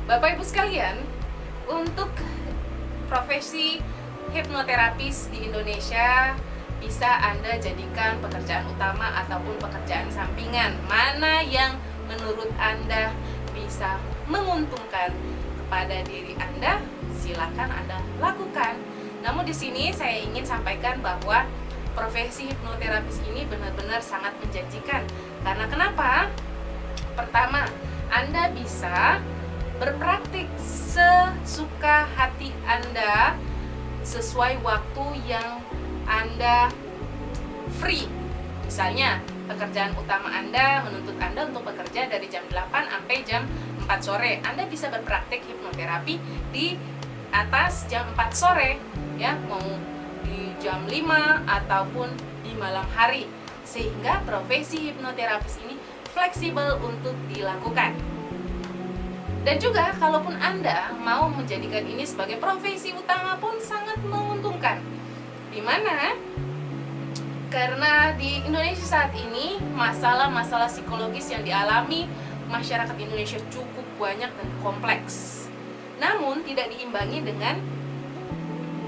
Bapak Ibu sekalian, untuk profesi hipnoterapis di Indonesia bisa Anda jadikan pekerjaan utama ataupun pekerjaan sampingan. Mana yang menurut Anda bisa menguntungkan kepada diri Anda, silakan Anda lakukan. Namun di sini saya ingin sampaikan bahwa profesi hipnoterapis ini benar-benar sangat menjanjikan. Karena kenapa? Pertama, Anda bisa berpraktik sesuka hati Anda sesuai waktu yang Anda free. Misalnya, pekerjaan utama Anda menuntut Anda untuk bekerja dari jam 8 sampai jam 4 sore. Anda bisa berpraktik hipnoterapi di atas jam 4 sore, ya, mau di jam 5 ataupun di malam hari. Sehingga profesi hipnoterapis ini fleksibel untuk dilakukan. Dan juga kalaupun Anda mau menjadikan ini sebagai profesi utama pun sangat menguntungkan. Dimana? Karena di Indonesia saat ini masalah-masalah psikologis yang dialami masyarakat Indonesia cukup banyak dan kompleks. Namun tidak diimbangi dengan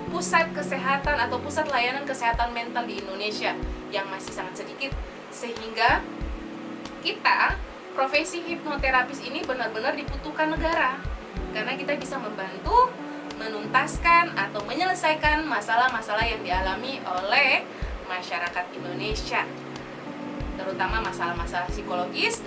pusat kesehatan atau pusat layanan kesehatan mental di Indonesia yang masih sangat sedikit. Sehingga kita profesi hipnoterapis ini benar-benar dibutuhkan negara, karena kita bisa membantu menuntaskan atau menyelesaikan masalah-masalah yang dialami oleh masyarakat Indonesia, terutama masalah-masalah psikologis.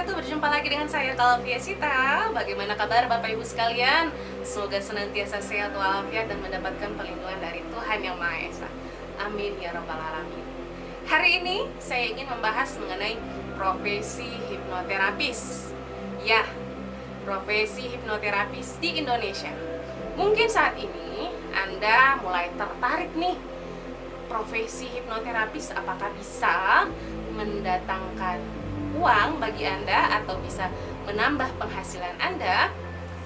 Berjumpa lagi dengan saya Kalvia Sita. Bagaimana kabar Bapak Ibu sekalian? Semoga senantiasa sehat walafiat dan mendapatkan perlindungan dari Tuhan Yang Maha Esa. Amin ya rabbal alamin. Hari ini saya ingin membahas mengenai profesi hipnoterapis. Ya, profesi hipnoterapis di Indonesia. Mungkin saat ini Anda mulai tertarik nih, profesi hipnoterapis apakah bisa mendatangkan uang bagi Anda atau bisa menambah penghasilan Anda?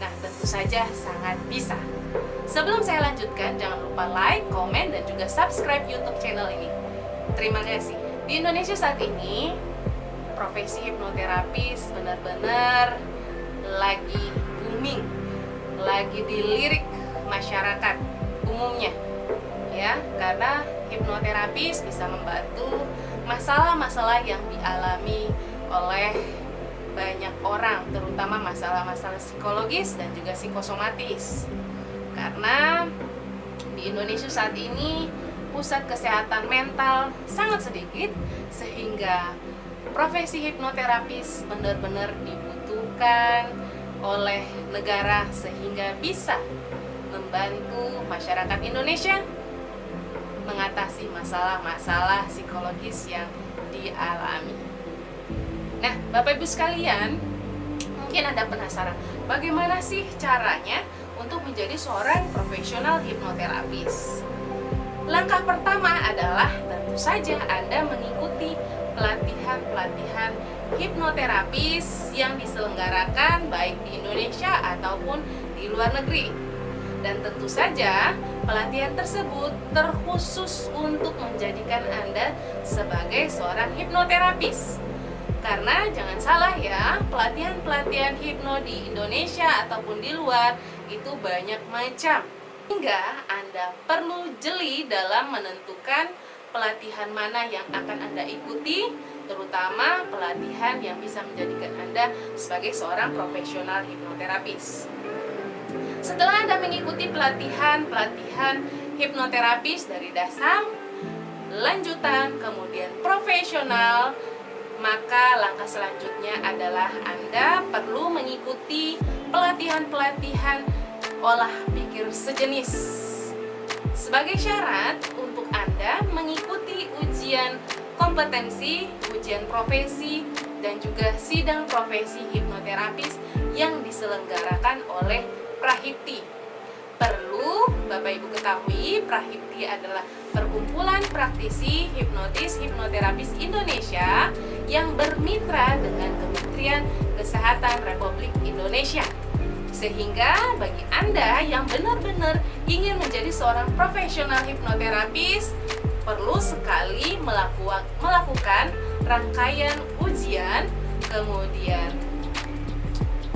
Nah, tentu saja sangat bisa. Sebelum saya lanjutkan, jangan lupa like, komen, dan juga subscribe YouTube channel ini. Terima kasih. Di Indonesia saat ini, profesi hipnoterapis benar-benar lagi booming, lagi dilirik masyarakat umumnya, ya, karena hipnoterapis bisa membantu masalah-masalah yang dialami oleh banyak orang, terutama masalah-masalah psikologis dan juga psikosomatis. Karena di Indonesia saat ini pusat kesehatan mental sangat sedikit, sehingga profesi hipnoterapis benar-benar dibutuhkan oleh negara sehingga bisa membantu masyarakat Indonesia mengatasi masalah-masalah psikologis yang dialami. Nah, Bapak Ibu sekalian, mungkin Anda penasaran, bagaimana sih caranya untuk menjadi seorang profesional hipnoterapis? Langkah pertama adalah tentu saja Anda mengikuti pelatihan-pelatihan hipnoterapis yang diselenggarakan baik di Indonesia ataupun di luar negeri. Dan tentu saja pelatihan tersebut terkhusus untuk menjadikan Anda sebagai seorang hipnoterapis. Karena jangan salah ya, pelatihan-pelatihan hipno di Indonesia ataupun di luar itu banyak macam. Hingga Anda perlu jeli dalam menentukan pelatihan mana yang akan Anda ikuti, terutama pelatihan yang bisa menjadikan Anda sebagai seorang profesional hipnoterapis. Setelah Anda mengikuti pelatihan hipnoterapis dari dasar, lanjutan, kemudian profesional, maka langkah selanjutnya adalah Anda perlu mengikuti pelatihan-pelatihan olah pikir sejenis. Sebagai syarat untuk Anda mengikuti ujian kompetensi, ujian profesi, dan juga sidang profesi hipnoterapis yang diselenggarakan oleh Prahipti. Perlu Bapak Ibu ketahui, Prahipti adalah perkumpulan praktisi hipnotis hipnoterapi Hipnoterapis Indonesia yang bermitra dengan Kementerian Kesehatan Republik Indonesia. Sehingga bagi Anda yang benar-benar ingin menjadi seorang profesional hipnoterapis, perlu sekali melakukan rangkaian ujian, kemudian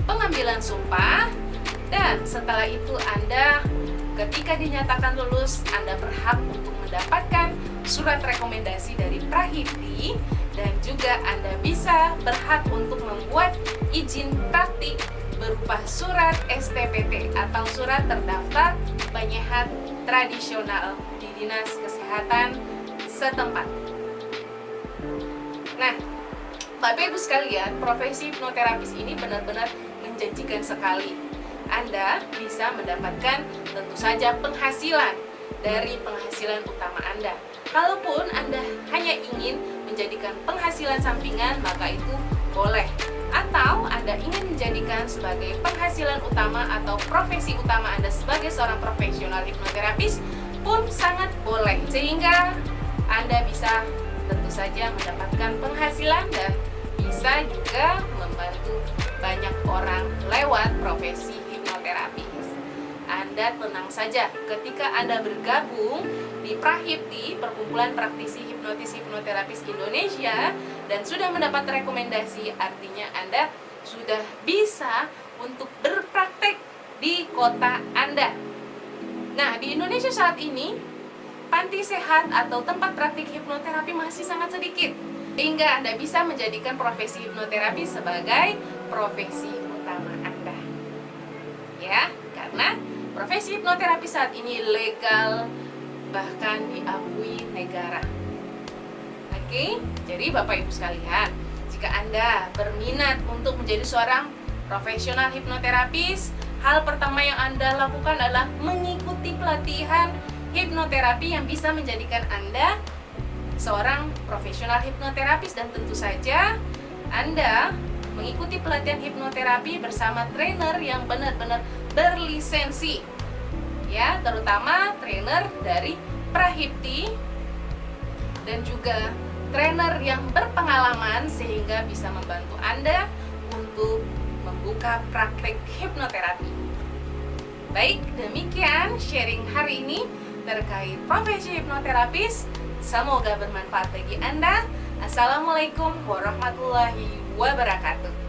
pengambilan sumpah, dan setelah itu Anda ketika dinyatakan lulus, Anda berhak untuk mendapatkan surat rekomendasi dari Prahipti, dan juga Anda bisa berhak untuk membuat izin praktik berupa surat STPT atau surat terdaftar penyehat tradisional di Dinas Kesehatan setempat. Nah, Bapak Ibu sekalian, profesi hipnoterapis ini benar-benar menjanjikan sekali. Anda bisa mendapatkan tentu saja penghasilan dari penghasilan utama Anda. Kalaupun Anda hanya ingin menjadikan penghasilan sampingan, maka itu boleh. Atau Anda ingin menjadikan sebagai penghasilan utama atau profesi utama Anda sebagai seorang profesional hipnoterapis pun sangat boleh. Sehingga Anda bisa tentu saja mendapatkan penghasilan dan bisa juga membantu banyak orang lewat profesi hipnoterapis. Anda tenang saja, ketika Anda bergabung di Prahipti, Perkumpulan Praktisi Hipnoterapis Indonesia, dan sudah mendapat rekomendasi, artinya Anda sudah bisa untuk berpraktek di kota Anda. Nah, di Indonesia saat ini, panti sehat atau tempat praktik hipnoterapi masih sangat sedikit, hingga Anda bisa menjadikan profesi hipnoterapi sebagai profesi utama Anda. Ya, karena profesi hipnoterapi saat ini legal, bahkan diakui negara. Oke, jadi Bapak Ibu sekalian, jika Anda berminat untuk menjadi seorang profesional hipnoterapis, hal pertama yang Anda lakukan adalah mengikuti pelatihan hipnoterapi yang bisa menjadikan Anda seorang profesional hipnoterapis, dan tentu saja Anda mengikuti pelatihan hipnoterapi bersama trainer yang benar-benar berlisensi, ya, terutama trainer dari Prahipti dan juga trainer yang berpengalaman sehingga bisa membantu Anda untuk membuka praktek hipnoterapi. Baik, demikian sharing hari ini terkait profesi hipnoterapis. Semoga bermanfaat bagi Anda. Assalamualaikum warahmatullahi wabarakatuh.